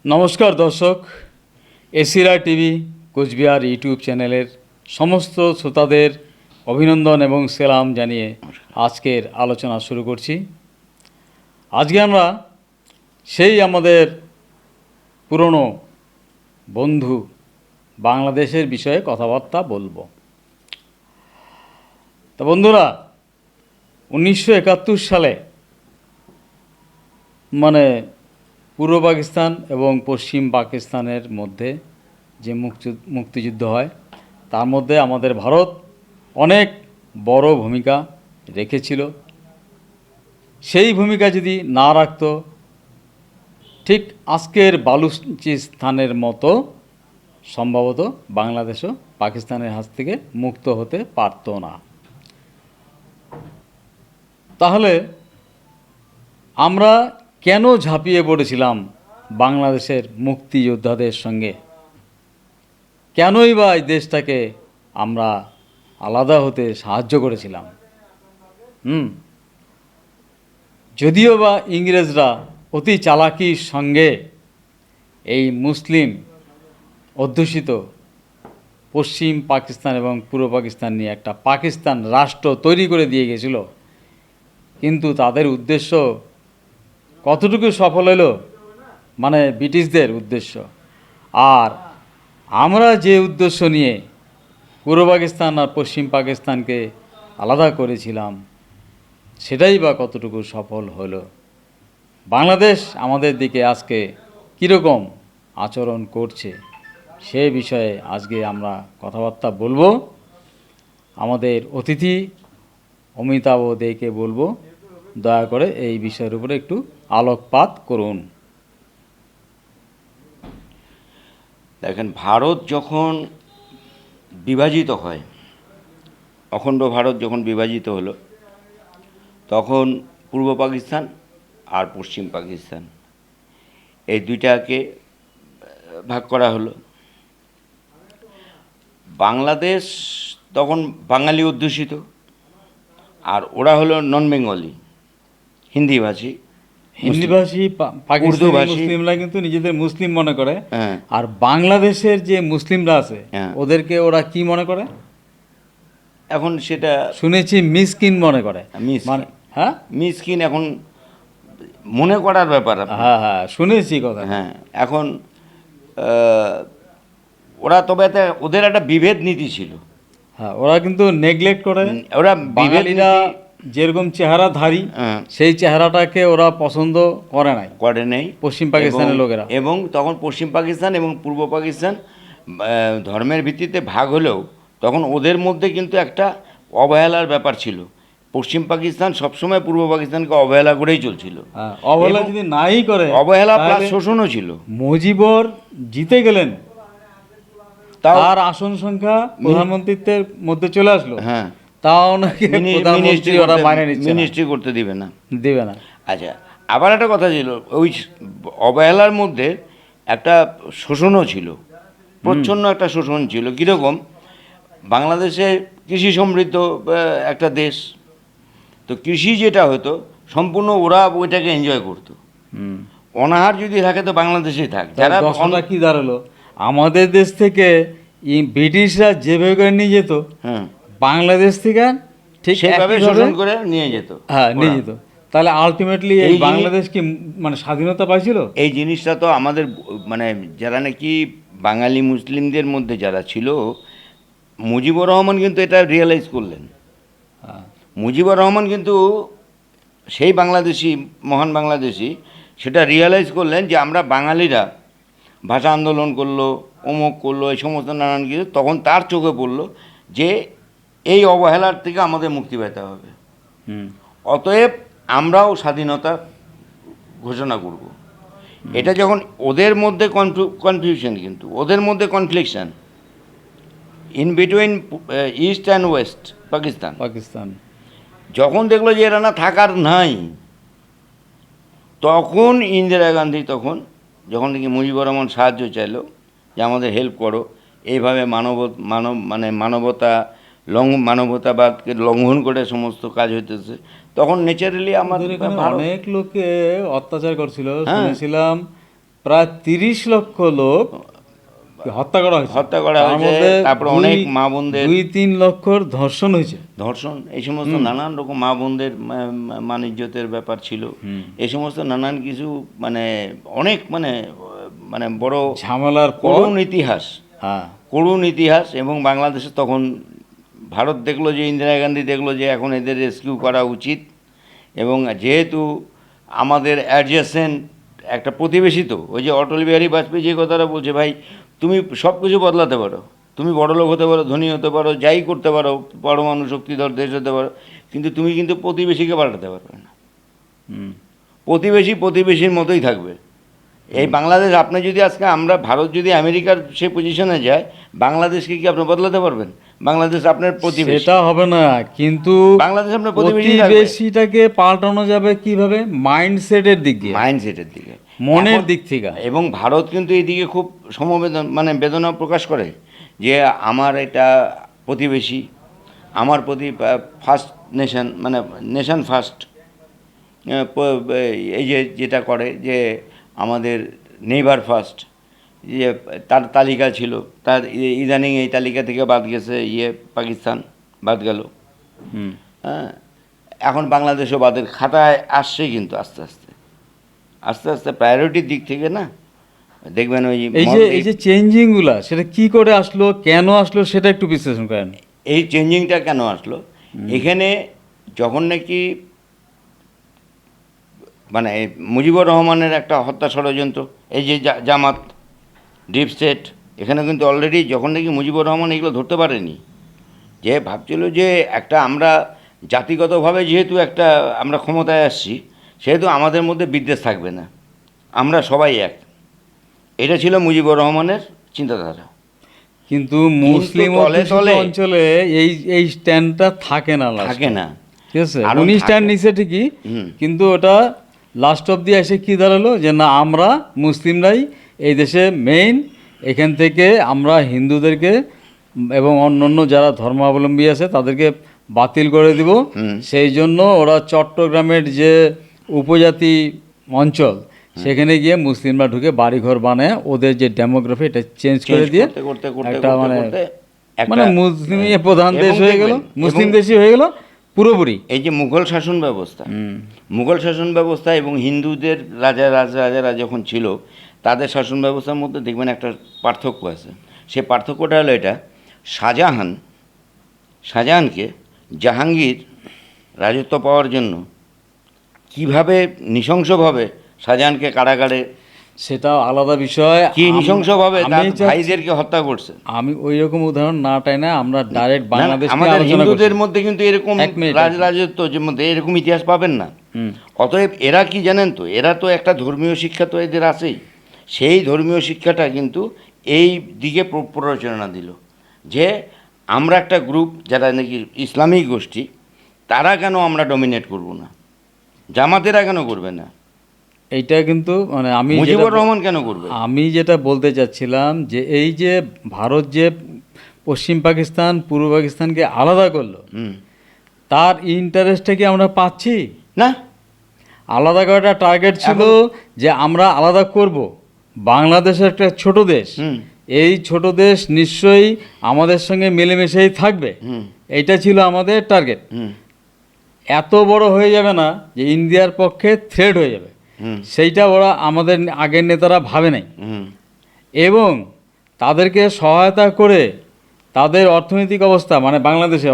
নমস্কার দর্শক, এসিরা TV Cooch Behar YouTube চ্যানেলের সমস্ত শ্রোতাদের অভিনন্দন এবং সালাম জানিয়ে আজকের আলোচনা শুরু করছি। আজকে আমরা সেই আমাদের পুরনো বন্ধু বাংলাদেশের বিষয়ে কথাবার্তা বলবো। তা বন্ধুরা, 1971 সালে পূর্ব পাকিস্তান এবং পশ্চিম পাকিস্তানের মধ্যে যে মুক্তিযুদ্ধ হয়, তার মধ্যে আমাদের ভারত অনেক বড় ভূমিকা রেখেছিল। সেই ভূমিকা যদি না রাখত, ঠিক আজকের বালুচিস্তানের মতো সম্ভবত বাংলাদেশও পাকিস্তানের হাত থেকে মুক্ত হতে পারত না। তাহলে আমরা কেন ঝাঁপিয়ে পড়েছিলাম বাংলাদেশের মুক্তিযোদ্ধাদের সঙ্গে? কেনই বা এই দেশটাকে আমরা আলাদা হতে সাহায্য করেছিলাম? যদিও বা ইংরেজরা অতি চালাকির সঙ্গে এই মুসলিম অধ্যুষিত পশ্চিম পাকিস্তান এবং পূর্ব পাকিস্তান নিয়ে একটা পাকিস্তান রাষ্ট্র তৈরি করে দিয়ে গেছিল, কিন্তু তাদের উদ্দেশ্য কতটুকু সফল হলো, ব্রিটিশদের উদ্দেশ্য। আর আমরা যে উদ্দেশ্য নিয়ে পূর্ব পাকিস্তান আর পশ্চিম পাকিস্তানকে আলাদা করেছিলাম, সেটাই বা কতটুকু সফল হলো? বাংলাদেশ আমাদের দিকে আজকে কীরকম আচরণ করছে, সে বিষয়ে আজকে আমরা কথাবার্তা বলবো। আমাদের অতিথি অমিতাভ দেকে বলবো দয়া করে এই বিষয়ের উপরে একটু আলোকপাত করুন। দেখেন, ভারত যখন বিভাজিত হয়, অখণ্ড ভারত যখন বিভাজিত হলো, তখন পূর্ব পাকিস্তান আর পশ্চিম পাকিস্তান এই দুইটাকে ভাগ করা হলো। বাংলাদেশ তখন বাঙালি অধ্যুষিত, আর ওরা হলো নন বেঙ্গলি, হিন্দিভাষী মুসলিমরা কিন্তু নিজেদের মুসলিম মনে করে। আর বাংলাদেশের যে মুসলিমরা আছে ওদেরকে ওরা কি মনে করে? এখন সেটা শুনেছি মিসকিন মনে করে। মিসকিন এখন মনে করার ব্যাপার। হ্যাঁ, শুনেছি কথা। এখন ওরা তবে ওদের একটা বিভেদ নীতি ছিল। ওরা কিন্তু নেগলেক্ট করে। ওরা বাঙালিরা যেরকম চেহারাধারী, সেই চেহারাটাকে ওরা পছন্দ করে নাই পশ্চিম পাকিস্তানের লোকেরা। এবং তখন পশ্চিম পাকিস্তান এবং পূর্ব পাকিস্তান ধর্মের ভিত্তিতে ভাগ হলেও তখন ওদের মধ্যে কিন্তু একটা অবহেলার ব্যাপার ছিল। পশ্চিম পাকিস্তান সবসময় পূর্ব পাকিস্তানকে অবহেলা করেই চলছিল। অবহেলা যদি নাই করে, অবহেলা প্লাস শোষণও ছিল। মুজিবর জিতে গেলেন, তার আসন সংখ্যা প্রধানমন্ত্রীত্বের মধ্যে চলে আসলো, তাও নাকি মিনিস্ট্রি করতে দিবে না। আচ্ছা, আবার একটা কথা ছিল, ওই অবহেলার মধ্যে একটা শোষণও ছিল, প্রচ্ছন্ন একটা শোষণ ছিল। কীরকম? বাংলাদেশে কৃষি সমৃদ্ধ একটা দেশ, তো কৃষি যেটা হতো সম্পূর্ণ ওরা ওইটাকে এনজয় করতো। অনাহার যদি থাকে তো বাংলাদেশেই থাকে। যারা কি দাঁড়ালো, আমাদের দেশ থেকে ব্রিটিশরা যেভাবে করে নিয়ে যেত, বাংলাদেশ থেকে ঠিক সেভাবে শোষণ করে নিয়ে যেত। নিয়ে যেত। তাহলে আলটিমেটলি এই বাংলাদেশ কি স্বাধীনতা পাইছিল? এই জিনিসটা তো আমাদের যারা নাকি বাঙালি মুসলিমদের মধ্যে যারা ছিল, মুজিবুর রহমান কিন্তু এটা রিয়েলাইজ করলেন। মুজিবুর রহমান কিন্তু সেই বাংলাদেশি, মহান বাংলাদেশি, সেটা রিয়েলাইজ করলেন যে আমরা বাঙালিরা ভাষা আন্দোলন করলো, অমুক করলো, এই সমস্ত নানান কিছু। তখন তার চোখে পড়লো যে এই অবহেলার থেকে আমাদের মুক্তি পেতে হবে। অতএব আমরাও স্বাধীনতা ঘোষণা করব। এটা যখন ওদের মধ্যে কনফিউশন, কিন্তু ওদের মধ্যে confliction in between East and West Pakistan যখন দেখলো যে এরা না থাকার নাই, তখন ইন্দিরা গান্ধী যখন নাকি মুজিবুর রহমান সাহায্য চাইলো যে আমাদের হেল্প করো, এইভাবে মানবতাবাদকে লঙ্ঘন করে সমস্ত কাজ হইতেছে, তখন ন্যাচারালি আমাদের অনেক লোকে অত্যাচার করছিল। শুনেছিলাম প্রায় 30 লক্ষ লোক হত্যা করা হয়েছে। হত্যা করা তার হয়েছে, মধ্যে তারপরে অনেক মা বোনদের 2-3 লক্ষর ধর্ষণ হয়েছে। ধর্ষণ, এই সমস্ত নানান রকম মা বোনদের মানিজ্যতের ব্যাপার ছিল, এই সমস্ত নানান কিছু মানে অনেক মানে মানে বড় ঝামেলার পর করুণ ইতিহাস, হ্যাঁ করুণ ইতিহাস। এবং বাংলাদেশে তখন ভারত দেখলো যে, ইন্দিরা গান্ধী দেখলো যে এখন এদের রেস্কিউ করা উচিত, এবং যেহেতু আমাদের অ্যাডজেসেন্ট একটা প্রতিবেশী, তো ওই যে অটল বিহারী বাজপেয়ী যে কথাটা বলছে, ভাই তুমি সব কিছু বদলাতে পারো, তুমি বড়লোক হতে পারো, ধনী হতে পারো, যাই করতে পারো, পরমাণু শক্তিধর দেশ হতে পারো, কিন্তু তুমি কিন্তু প্রতিবেশীকে পাল্টাতে পারবে না। প্রতিবেশী প্রতিবেশীর মতোই থাকবে। এই বাংলাদেশ, আপনি যদি আজকে আমরা ভারত যদি আমেরিকার সেই পজিশনে যায়, বাংলাদেশকে কি আপনি বদলাতে পারবেন? বাংলাদেশ আপনার প্রতিবেশী, সেটা হবে না, কিন্তু বাংলাদেশ আপনার প্রতিবেশী থাকবে। প্রতিবেশীটাকে পাল্টানো যাবে কিভাবে? মাইন্ডসেটের দিক দিয়ে, মাইন্ডসেটের দিকে, মনের এখন- দিক থেকে। এবং ভারত কিন্তু এইদিকে খুব সমবেদন মানে বেদনা প্রকাশ করে যে আমার এটা প্রতিবেশী, আমার প্রতি ফার্স্ট নেশন, মানে নেশন ফার্স্ট, এই যে যেটা করে যে আমাদের নেইবার ফার্স্ট, যে তার তালিকা ছিল, তার ইদানিং এই তালিকা থেকে বাদ গেছে পাকিস্তান বাদ গেল। হ্যাঁ, এখন বাংলাদেশও বাদের খাতায় আসছে, কিন্তু আস্তে আস্তে আস্তে আস্তে প্রায়োরিটির দিক থেকে না, দেখবেন ওই এই যে চেঞ্জিংগুলা, সেটা কি করে আসলো, কেন আসলো, সেটা একটু বিশ্লেষণ করেন। এই চেঞ্জিংটা কেন আসলো? এখানে যখন নাকি মানে মুজিবুর রহমানের একটা হত্যা ষড়যন্ত্র, এই যে জামাত, ডিপ স্টেট, এখানে কিন্তু অলরেডি যখন নাকি মুজিবুর রহমান এগুলো ধরতে পারেনি, যে ভাবছিল যে একটা আমরা জাতিগতভাবে যেহেতু একটা আমরা ক্ষমতায় আসছি, সেহেতু আমাদের মধ্যে বিদ্বেষ থাকবে না, আমরা সবাই এক। এটা ছিল মুজিবুর রহমানের চিন্তাধারা। কিন্তু মুসলিম তলে অধ্যুষিত তলে অঞ্চলে এই স্ট্যান্ডটা থাকে না, থাকে না। ঠিক আছে, আরো উনি থাকে। স্ট্যান্ড নিছে ঠিকই, কিন্তু ওটা লাস্ট অব দি এসে কি দাঁড়ালো, যে না আমরা মুসলিমরাই এই দেশে মেইন, এখান থেকে আমরা হিন্দুদেরকে এবং অন্যান্য যারা ধর্মাবলম্বী আছে তাদেরকে বাতিল করে দিব। সেই জন্য ওরা চট্টগ্রামের যে উপজাতি অঞ্চল, সেখানে গিয়ে মুসলিমরা ঢুকে বাড়িঘর বানায় ওদের যে ডেমোগ্রাফি এটা চেঞ্জ করে দিয়ে একটা মানে মুসলিম প্রধান দেশ হয়ে গেল, মুসলিম দেশই হয়ে গেল পুরোপুরি। এই যে মুঘল শাসন ব্যবস্থা, মুঘল শাসন ব্যবস্থা এবং হিন্দুদের রাজারা যখন ছিল, তাদের শাসন ব্যবস্থার মধ্যে দেখবেন একটা পার্থক্য আছে। সে পার্থক্যটা হলো এটা, শাহজাহানকে জাহাঙ্গীর রাজত্ব পাওয়ার জন্য কিভাবে নৃশংসভাবে শাহজাহানকে কারাগারে, সেটাও আলাদা বিষয়, কি নৃশংসভাবে আমি তার চাচ্ছি- ভাইদেরকে হত্যা করছে। আমি ওই রকম উদাহরণ না টাই না, আমরা ডাইরেক্ট না, না, বাংলাদেশ আমাদের হিন্দুদের মধ্যে কিন্তু এরকম রাজত্ব যে মধ্যে এরকম ইতিহাস পাবেন না। অতএব এরা কি জানেন তো, এরা তো একটা ধর্মীয় শিক্ষা তো এদের আছেই, সেই ধর্মীয় শিক্ষাটা কিন্তু এই দিকে প্ররোচনা দিল যে আমরা একটা গ্রুপ যারা নাকি ইসলামিক গোষ্ঠী, তারা কেন আমরা ডমিনেট করব না, জামাতেরা কেন করবে না, এইটা কিন্তু মানে মুজিবুর রহমান কেন করবে? আমি যেটা বলতে চাচ্ছিলাম যে এই যে ভারত যে পশ্চিম পাকিস্তান পূর্ব পাকিস্তানকে আলাদা করলো, তার ইন্টারেস্টটা কি আমরা পাচ্ছি? না, আলাদা করাটা টার্গেট ছিল যে আমরা আলাদা করব, বাংলাদেশের একটা ছোট দেশ, এই ছোট দেশ নিশ্চয়ই আমাদের সঙ্গে মিলেমিশেই থাকবে, এইটা ছিল আমাদের টার্গেট। এত বড় হয়ে যাবে না যে ইন্ডিয়ার পক্ষে থ্রেট হয়ে যাবে, সেইটা ওরা আমাদের আগের নেতারা ভাবে নাই, এবং তাদেরকে সহায়তা করে তাদের অর্থনৈতিক অবস্থা মানে বাংলাদেশের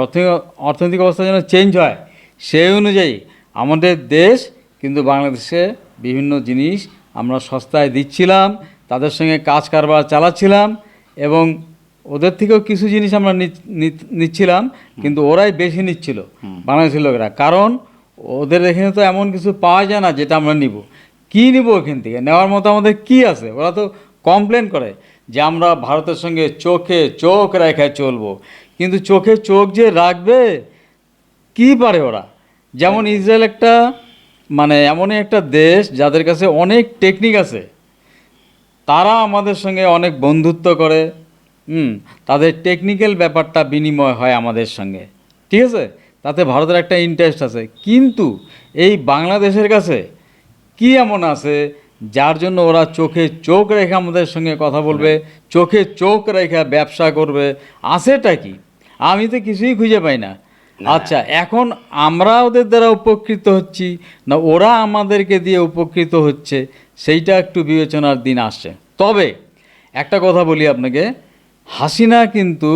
অর্থনৈতিক অবস্থা যেন চেঞ্জ হয়, সেই অনুযায়ী আমাদের দেশ কিন্তু বাংলাদেশে বিভিন্ন জিনিস আমরা সস্তায় দিচ্ছিলাম, তাদের সঙ্গে কাজ কারবার চালাচ্ছিলাম, এবং ওদের থেকেও কিছু জিনিস আমরা নিচ্ছিলাম, কিন্তু ওরাই বেশি নিচ্ছিল বাংলাদেশের লোকেরা, কারণ ওদের এখানে তো এমন কিছু পাওয়া যায় না যেটা আমরা নিব। কী নিব এখান থেকে? নেওয়ার মতো আমাদের কি আছে? ওরা তো কমপ্লেন করে যে আমরা ভারতের সঙ্গে চোখে চোখ রেখে চলবো, কিন্তু চোখে চোখ যে রাখবে কি পারে ওরা? যেমন ইসরায়েল একটা মানে এমনই একটা দেশ যাদের কাছে অনেক টেকনিক আছে, তারা আমাদের সঙ্গে অনেক বন্ধুত্ব করে, তাদের টেকনিক্যাল ব্যাপারটা বিনিময় হয় আমাদের সঙ্গে, ঠিক আছে, তাতে ভারতের একটা ইন্টারেস্ট আছে। কিন্তু এই বাংলাদেশের কাছে কি এমন আছে যার জন্য ওরা চোখে চোখ রেখে আমাদের সঙ্গে কথা বলবে, চোখে চোখ রেখে ব্যবসা করবে। আছেটা কি? আমি তো কিছুই খুঁজে পাই না। আচ্ছা, এখন আমরা ওদের দ্বারা উপকৃত হচ্ছি না ওরা আমাদেরকে দিয়ে উপকৃত হচ্ছে, সেইটা একটু বিবেচনার দিন আসছে। তবে একটা কথা বলি আপনাকে, হাসিনা কিন্তু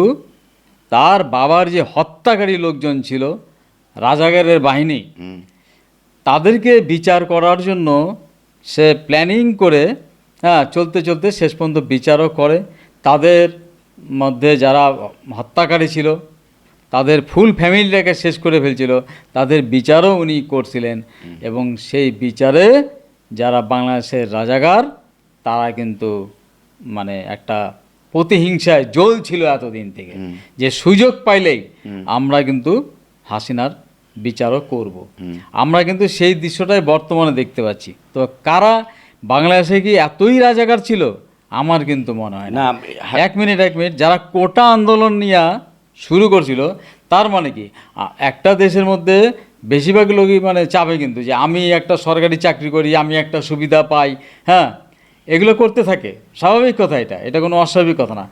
তার বাবার যে হত্যাকারী লোকজন ছিল, রাজাকারের বাহিনী, তাদেরকে বিচার করার জন্য সে প্ল্যানিং করে, চলতে চলতে শেষ পর্যন্ত বিচারও করে। তাদের মধ্যে যারা হত্যাকারী ছিল তাদের ফুল ফ্যামিলিটাকে শেষ করে ফেলছিল, তাদের বিচারও উনি করছিলেন। এবং সেই বিচারে যারা বাংলাদেশের রাজাকার তারা কিন্তু মানে একটা প্রতিহিংসায় জ্বলছিল এতদিন থেকে, যে সুযোগ পাইলেই আমরা কিন্তু হাসিনার বিচারও করব। আমরা কিন্তু সেই দৃশ্যটাই বর্তমানে দেখতে পাচ্ছি। তো কারা বাংলাদেশে কি এতই রাজাকার ছিল? আমার কিন্তু মনে হয় না। এক মিনিট, যারা কোটা আন্দোলন নিয়ে শুরু করছিল, তার মানে কি একটা দেশের মধ্যে বেশিরভাগ লোকই মানে চাবে কিন্তু যে আমি একটা সরকারি চাকরি করি, আমি একটা সুবিধা পাই, হ্যাঁ, এগুলো করতে থাকে। স্বাভাবিক কথা, এটা কোনো অস্বাভাবিক কথা না।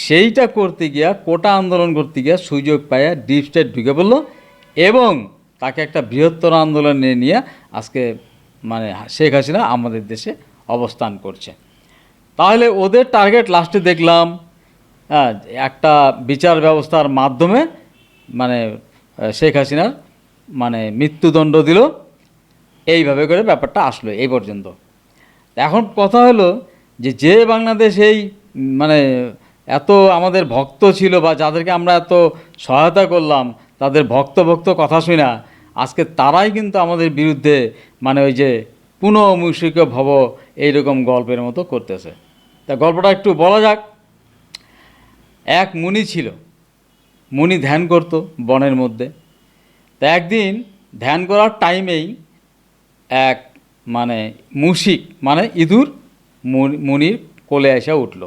সেইটা করতে গিয়া, কোটা আন্দোলন করতে গিয়া সুযোগ পাইয়া ডিপ স্টেট ঢুকে পড়লো এবং তাকে একটা বৃহত্তর আন্দোলনে নিয়ে আজকে মানে শেখ হাসিনা আমাদের দেশে অবস্থান করছে। তাহলে ওদের টার্গেট লাস্টে দেখলাম একটা বিচার ব্যবস্থার মাধ্যমে মানে শেখ হাসিনার মানে মৃত্যুদণ্ড দিল। এইভাবে করে ব্যাপারটা আসলো এই পর্যন্ত। এখন কথা হলো যে বাংলাদেশ এই মানে এত আমাদের ভক্ত ছিল বা যাদেরকে আমরা এত সহায়তা করলাম, তাদের ভক্ত কথা শুনা আজকে তারাই কিন্তু আমাদের বিরুদ্ধে মানে ওই যে পুনঃমূষিক ভব এইরকম গল্পের মতো করতেছে। তা গল্পটা একটু বলা যাক। এক মুনি ছিল, মুনি ধ্যান করত বনের মধ্যে। তা একদিন ধ্যান করার টাইমেই এক মানে মুশিক মানে ইঁদুর মুনির কোলে এসে উঠল।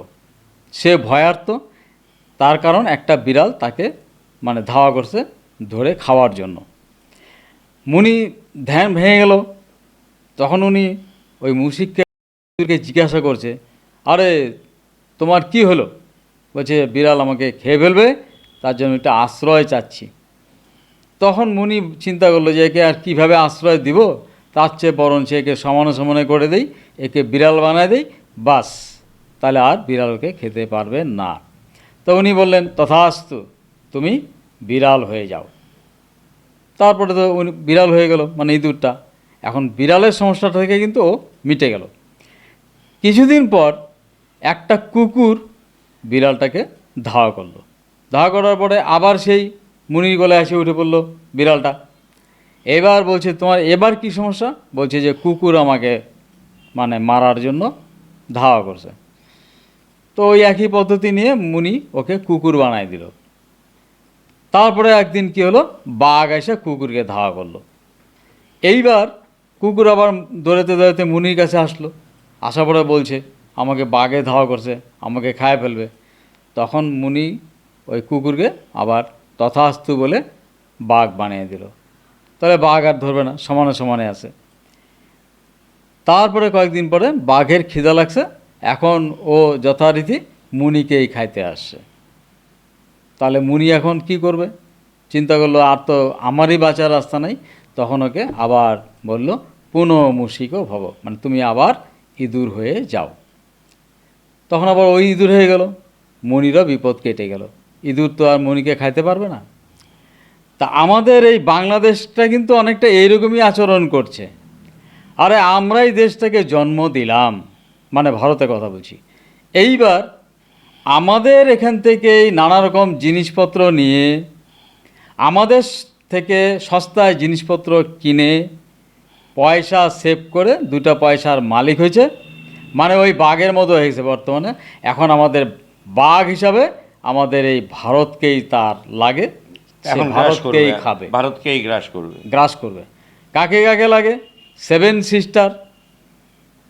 সে ভয়ার্ত, তার কারণ একটা বিড়াল তাকে মানে ধাওয়া করছে ধরে খাওয়ার জন্য। মুনি ধ্যান ভেঙে গেল। তখন উনি ওই মুশিককে জিজ্ঞাসা করছে, আরে তোমার কি হলো? বলছে বিড়াল আমাকে খেয়ে ফেলবে, তার জন্য একটা আশ্রয় চাচ্ছি। তখন মুনি চিন্তা করলো যে একে আর কীভাবে আশ্রয় দিব, তার চেয়ে বরং একে সমানে সমানে করে দেই, একে বিড়াল বানায় দেই, বাস, তাহলে আর বিড়াল ওকে খেতে পারবে না। তো উনি বললেন তথাস্তু, তুমি বিড়াল হয়ে যাও। তারপরে তো উনি বিড়াল হয়ে গেল, মানে ইঁদুরটা। এখন বিড়ালের সমস্যাটা থেকে কিন্তু ও মিটে গেল। কিছুদিন পর একটা কুকুর বিড়ালটাকে ধাওয়া করলো। ধাওয়া করার পরে আবার সেই মুনির গলায় এসে উঠে পড়লো বিড়ালটা। এবার বলছে তোমার এবার কি সমস্যা? বলছে যে কুকুর আমাকে মানে মারার জন্য ধাওয়া করছে। তো ওই একই পদ্ধতি নিয়ে মুনি ওকে কুকুর বানায় দিল। তারপরে একদিন কি হলো, বাঘ এসে কুকুরকে ধাওয়া করলো। এইবার কুকুর আবার দৌড়াতে দৌড়াতে মুনির কাছে আসলো। আসার পরে বলছে আমাকে বাঘে ধাওয়া করছে, আমাকে খায় ফেলবে। তখন মুনি ওই কুকুরকে আবার তথাস্তু বলে বাঘ বানিয়ে দিল। তাহলে বাঘ আর ধরবে না, সমানে সমানে আছে। তারপরে কয়েকদিন পরে বাঘের খিদা লাগছে, এখন ও যথারীতি মুনিকেই খাইতে আসছে। তাহলে মুনি এখন কি করবে? চিন্তা করলো আর তো আমারই বাঁচার রাস্তা নাই। তখন ওকে আবার বলল পুনঃমূষিকও ভব, মানে তুমি আবার ইঁদুর হয়ে যাও। তখন আবার ওই ইঁদুর হয়ে গেল, মুনিরও বিপদ কেটে গেল। ইঁদুর তো আর মুনিকে খাইতে পারবে না। তা আমাদের এই বাংলাদেশটা কিন্তু অনেকটা এইরকমই আচরণ করছে। আরে আমরাই দেশটাকে জন্ম দিলাম, মানে ভারতের কথা বলছি। এইবার আমাদের এখান থেকেই নানা রকম জিনিসপত্র নিয়ে, আমাদের থেকে সস্তায় জিনিসপত্র কিনে পয়সা সেভ করে দুটো পয়সার মালিক হয়েছে, মানে ওই বাঘের মতো হয়েছে বর্তমানে। এখন আমাদের বাঘ হিসাবে আমাদের এই ভারতকেই তার লাগে, এখন ভারতকেই খাবে, ভারতকেই গ্রাস করবে। কাকে কাকে লাগে? 7 সিস্টার,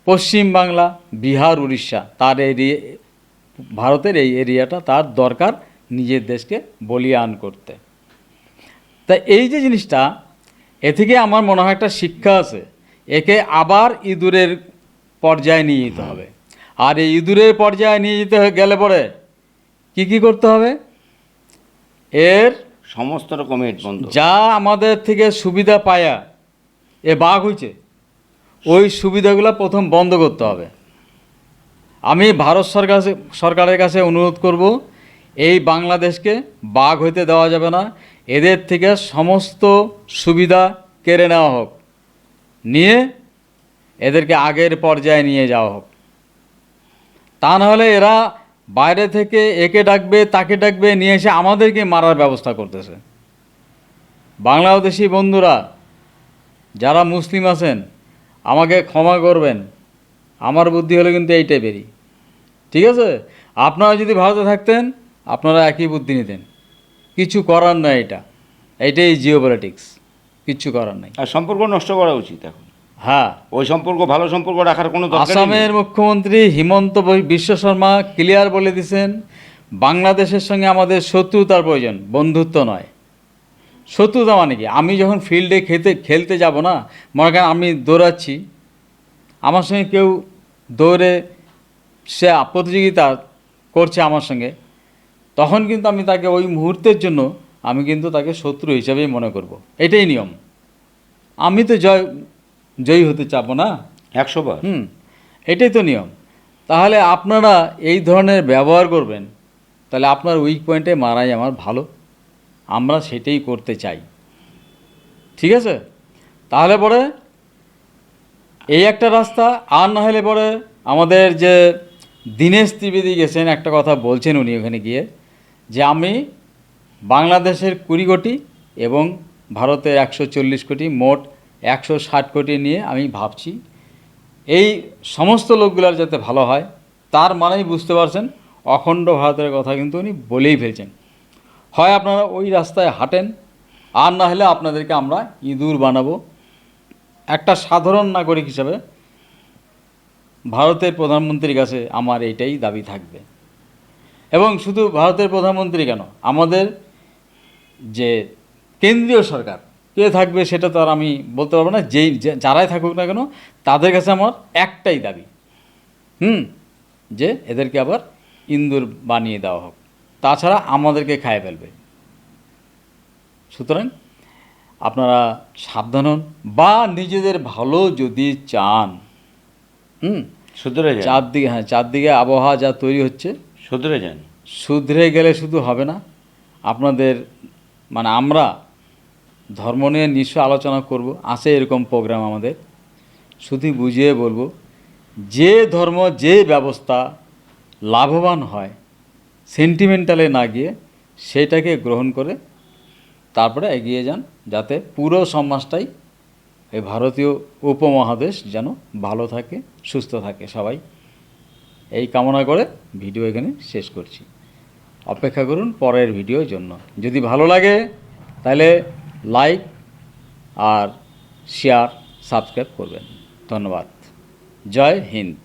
পশ্চিম বাংলা, বিহার, উড়িষ্যা, তার ভারতের এই এরিয়াটা তার দরকার নিজের দেশকে বলিয়ান করতে। তা এই যে জিনিসটা, এ থেকে আমার মনে হয় একটা শিক্ষা আছে। একে আবার ইঁদুরের পর্যায়ে নিয়ে যেতে হবে। আর এই ইঁদুরের পর্যায়ে নিয়ে যেতে গেলে পরে কি করতে হবে, এর সমস্ত রকমের বন্ধ। যা আমাদের থেকে সুবিধা পায়া এ বাঘ হয়েছে, ওই সুবিধাগুলো প্রথম বন্ধ করতে হবে। আমি ভারত সরকারের কাছে অনুরোধ করব, এই বাংলাদেশকে বাঘ হইতে দেওয়া যাবে না, এদের থেকে সমস্ত সুবিধা কেড়ে নেওয়া হোক, নিয়ে এদেরকে আগের পর্যায়ে নিয়ে যাওয়া হোক। তা নাহলে এরা বাইরে থেকে একে ডাকবে তাকে ডাকবে, নিয়ে এসে আমাদেরকে মারার ব্যবস্থা করতেছে। বাংলাদেশি বন্ধুরা যারা মুসলিম আছেন আমাকে ক্ষমা করবেন, আমার বুদ্ধি হলো কিন্তু এই টাইপেরই, ঠিক আছে? আপনারা যদি ভারতে থাকতেন আপনারা একই বুদ্ধি নিতেন। কিছু করার নাই, এইটাই জিওপলিটিক্স, কিচ্ছু করার নাই। আর সম্পর্ক নষ্ট করা উচিত এখন। হ্যাঁ, ওই সম্পর্ক, ভালো সম্পর্ক রাখার কোনো দরকার নেই। আসামের মুখ্যমন্ত্রী হিমন্ত বিশ্ব শর্মা ক্লিয়ার বলে দিয়েছেন, বাংলাদেশের সঙ্গে আমাদের শত্রুতার প্রয়োজন, বন্ধুত্ব নয়। শত্রুতা মানে কি, আমি যখন ফিল্ডে খেলতে যাব না, মনে করেন আমি দৌড়াচ্ছি, আমার সঙ্গে কেউ দৌড়ে সে প্রতিযোগিতা করছে আমার সঙ্গে, তখন কিন্তু আমি তাকে ওই মুহূর্তের জন্য আমি কিন্তু তাকে শত্রু হিসাবেই মনে করব। এটাই নিয়ম। আমি তো জয়ী হতে চাবো না 100 বার। এটাই তো নিয়ম। তাহলে আপনারা এই ধরনের ব্যবহার করবেন, তাহলে আপনার উইক পয়েন্টে মারাই আমার ভালো, আমরা সেটাই করতে চাই, ঠিক আছে? তাহলে পরে এই একটা রাস্তা। আর না হলে পরে আমাদের যে দীনেশ ত্রিবেদী গেছেন, একটা কথা বলছেন উনি ওখানে গিয়ে, যে আমি বাংলাদেশের 20 কোটি এবং ভারতের 140 কোটি, মোট 160 কোটি নিয়ে আমি ভাবছি এই সমস্ত লোকগুলার যাতে ভালো হয়। তার মানেই বুঝতে পারছেন অখণ্ড ভারতের কথা কিন্তু উনি বলেই ফেলছেন। হয় আপনারা ওই রাস্তায় হাঁটেন, আর না হলে আপনাদেরকে আমরা ইঁদুর বানাবো। একটা সাধারণ নাগরিক হিসাবে ভারতের প্রধানমন্ত্রীর কাছে আমার এইটাই দাবি থাকবে। এবং শুধু ভারতের প্রধানমন্ত্রী কেন, আমাদের যে কেন্দ্রীয় সরকার কে থাকবে সেটা তো আর আমি বলতে পারবো না, যারাই থাকুক না কেন তাদের কাছে আমার একটাই দাবি, যে এদেরকে আবার ইঁদুর বানিয়ে দেওয়া হোক, তাছাড়া আমাদেরকে খায় ফেলবে। সুতরাং আপনারা সাবধান হন, বা নিজেদের ভালো যদি চান, শুধরে যান। চারদিকে আবহাওয়া যা তৈরি হচ্ছে, শুধরে যান। শুধরে গেলে শুধু হবে না, আপনাদের মানে আমরা ধর্ম নিয়ে নিশ্চয় আলোচনা করব, আছে এরকম প্রোগ্রাম আমাদের। শুধু বুঝিয়ে বলবো, যে ধর্ম যে ব্যবস্থা লাভবান হয়, সেন্টিমেন্টালে না গিয়ে সেটাকে গ্রহণ করে তারপরে এগিয়ে যান, যাতে পুরো সমাজটাই এই ভারতীয় উপমহাদেশ যেন ভালো থাকে, সুস্থ থাকে সবাই। এই কামনা করে ভিডিও এখানে শেষ করছি। অপেক্ষা করুন পরের ভিডিওর জন্য। যদি ভালো লাগে তাহলে লাইক আর শেয়ার, সাবস্ক্রাইব করবেন। ধন্যবাদ। জয় হিন্দ।